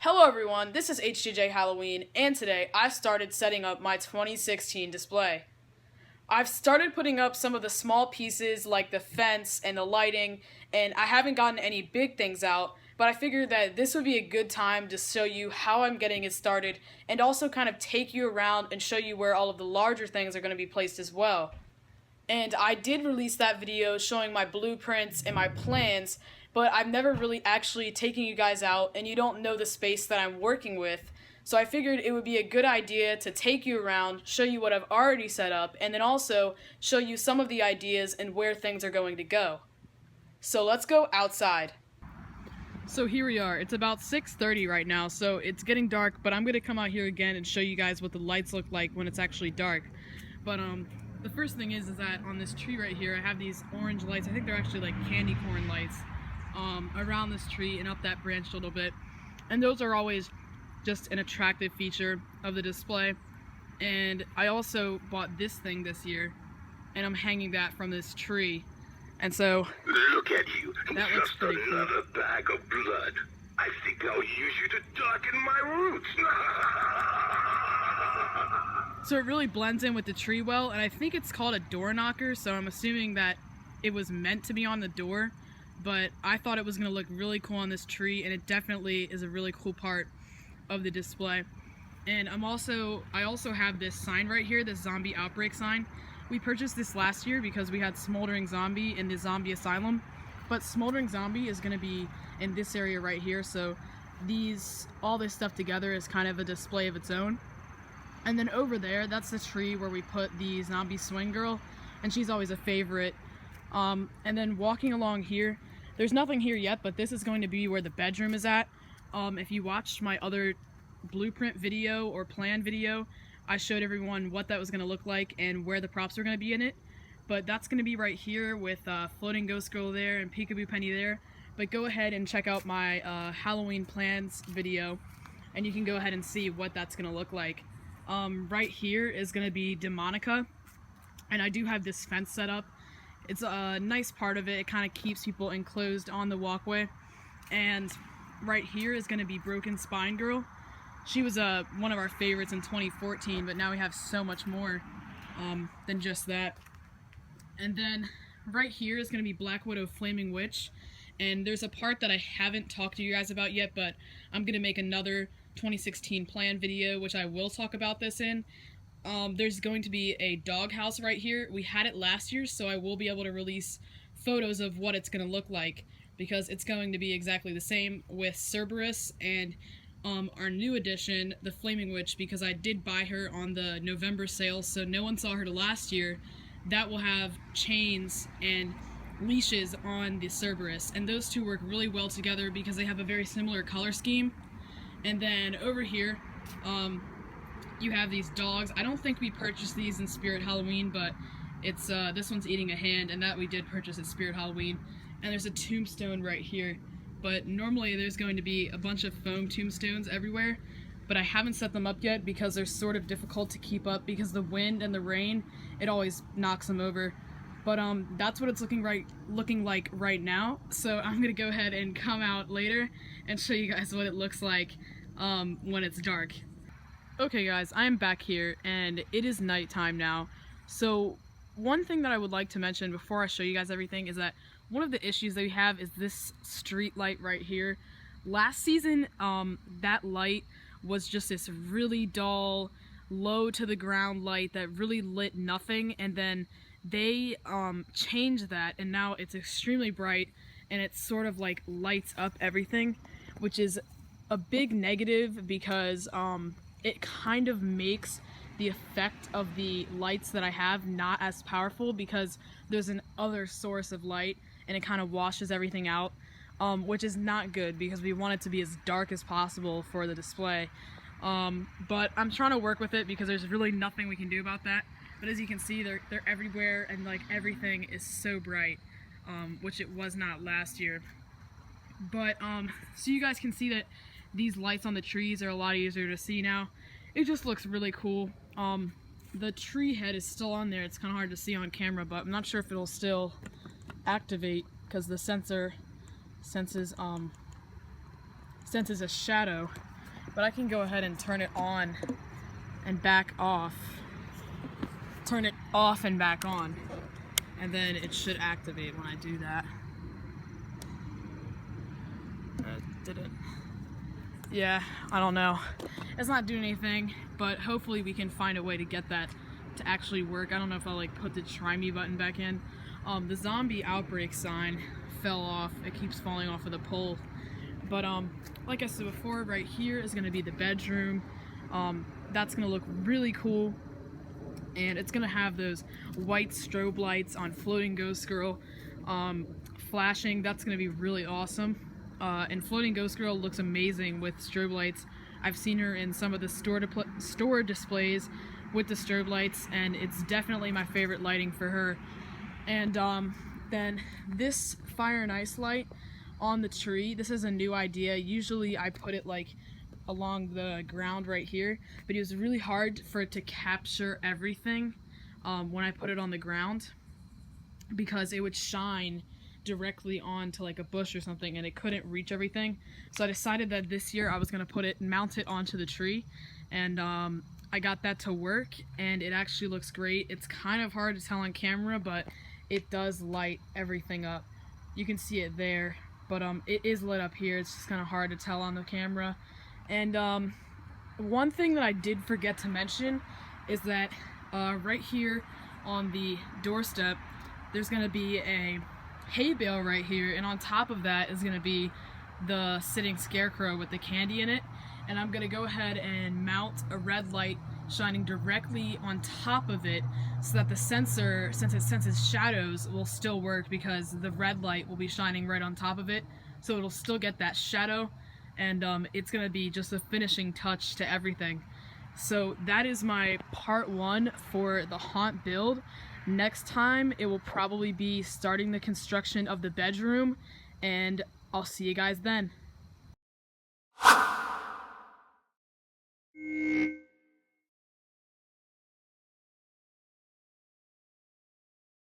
Hello everyone, this is HJJ Halloween, and today I started setting up my 2016 display. I've started putting up some of the small pieces like the fence and the lighting, and I haven't gotten any big things out, but I figured that this would be a good time to show you how I'm getting it started and also kind of take you around and show you where all of the larger things are going to be placed as well. And I did release that video showing my blueprints and my plans, but I've never really actually taken you guys out and you don't know the space that I'm working with. So I figured it would be a good idea to take you around, show you what I've already set up, and then also show you some of the ideas and where things are going to go. So let's go outside. So here we are. It's about 6:30 right now, so it's getting dark, but I'm going to come out here again and show you guys what the lights look like when it's actually dark. But the first thing is that on this tree right here, I have these orange lights. I think they're actually like candy corn lights around this tree and up that branch a little bit. And those are always just an attractive feature of the display. And I also bought this thing this year, and I'm hanging that from this tree. And so, look at you, that looks just pretty cool. another bag of blood. I think I'll use you to darken my roots. So it really blends in with the tree well, and I think it's called a door knocker, so I'm assuming that it was meant to be on the door, but I thought it was going to look really cool on this tree, and it definitely is a really cool part of the display. And I also have this sign right here, this zombie outbreak sign. We purchased this last year because we had Smoldering Zombie in the zombie asylum, but Smoldering Zombie is going to be in this area right here, so all this stuff together is kind of a display of its own. And then over there, that's the tree where we put the zombie swing girl, and she's always a favorite. And then walking along here, there's nothing here yet, but this is going to be where the bedroom is at. If you watched my other blueprint video or plan video, I showed everyone what that was going to look like and where the props are going to be in it. But that's going to be right here with Floating Ghost Girl there and Peekaboo Penny there. But go ahead and check out my Halloween plans video, and you can go ahead and see what that's going to look like. Right here is going to be Demonica, and I do have this fence set up. It's a nice part of it. It kind of keeps people enclosed on the walkway. And right here is going to be Broken Spine Girl. She was one of our favorites in 2014, but now we have so much more than just that. And then right here is going to be Black Widow Flaming Witch. And there's a part that I haven't talked to you guys about yet, but I'm going to make another 2016 plan video, which I will talk about this in. There's going to be a doghouse right here. We had it last year, so I will be able to release photos of what it's going to look like, because it's going to be exactly the same with Cerberus and our new addition, the Flaming Witch, because I did buy her on the November sale, so no one saw her to last year. That will have chains and leashes on the Cerberus, and those two work really well together because they have a very similar color scheme. And then over here, you have these dogs. I don't think we purchased these in Spirit Halloween, but it's this one's eating a hand, and that we did purchase at Spirit Halloween. And there's a tombstone right here. But normally there's going to be a bunch of foam tombstones everywhere, but I haven't set them up yet because they're sort of difficult to keep up because the wind and the rain, it always knocks them over. But that's what it's looking like right now. So I'm gonna go ahead and come out later and show you guys what it looks like when it's dark. Okay guys, I am back here and it is nighttime now. So one thing that I would like to mention before I show you guys everything is that one of the issues that we have is this street light right here. Last season, that light was just this really dull, low to the ground light that really lit nothing, and then they changed that, and now it's extremely bright, and it sort of like lights up everything, which is a big negative because it kind of makes the effect of the lights that I have not as powerful because there's an other source of light, and it kind of washes everything out, which is not good because we want it to be as dark as possible for the display. But I'm trying to work with it because there's really nothing we can do about that. But as you can see, they're everywhere, and like everything is so bright, which it was not last year. But so you guys can see that these lights on the trees are a lot easier to see now. It just looks really cool. The tree head is still on there. It's kind of hard to see on camera, but I'm not sure if it'll still activate because the sensor senses a shadow. but I can go ahead and turn it on and back off. Turn it off and back on, and then it should activate when I do that. Did it? Yeah, I don't know. It's not doing anything, but hopefully we can find a way to get that to actually work. I don't know if I'll like put the try me button back in. The zombie outbreak sign fell off. It keeps falling off of the pole. But like I said before, right here is going to be the bedroom. That's going to look really cool. And it's going to have those white strobe lights on Floating Ghost Girl flashing. That's going to be really awesome. And Floating Ghost Girl looks amazing with strobe lights. I've seen her in some of the store displays with the strobe lights, and it's definitely my favorite lighting for her. And then this fire and ice light on the tree, this is a new idea. Usually I put it like along the ground right here, but it was really hard for it to capture everything when I put it on the ground, because it would shine directly onto like a bush or something and it couldn't reach everything. So I decided that this year I was going to mount it onto the tree, and I got that to work, and it actually looks great. It's kind of hard to tell on camera, but it does light everything up. You can see it there, but it is lit up here. It's just kind of hard to tell on the camera. And one thing that I did forget to mention is that right here on the doorstep there's going to be a hay bale right here, and on top of that is going to be the sitting scarecrow with the candy in it. And I'm going to go ahead and mount a red light shining directly on top of it so that the sensor, since it senses shadows, will still work, because the red light will be shining right on top of it, so it'll still get that shadow, and it's going to be just a finishing touch to everything. So that is my part 1 for the haunt build. Next time it will probably be starting the construction of the bedroom, and I'll see you guys then.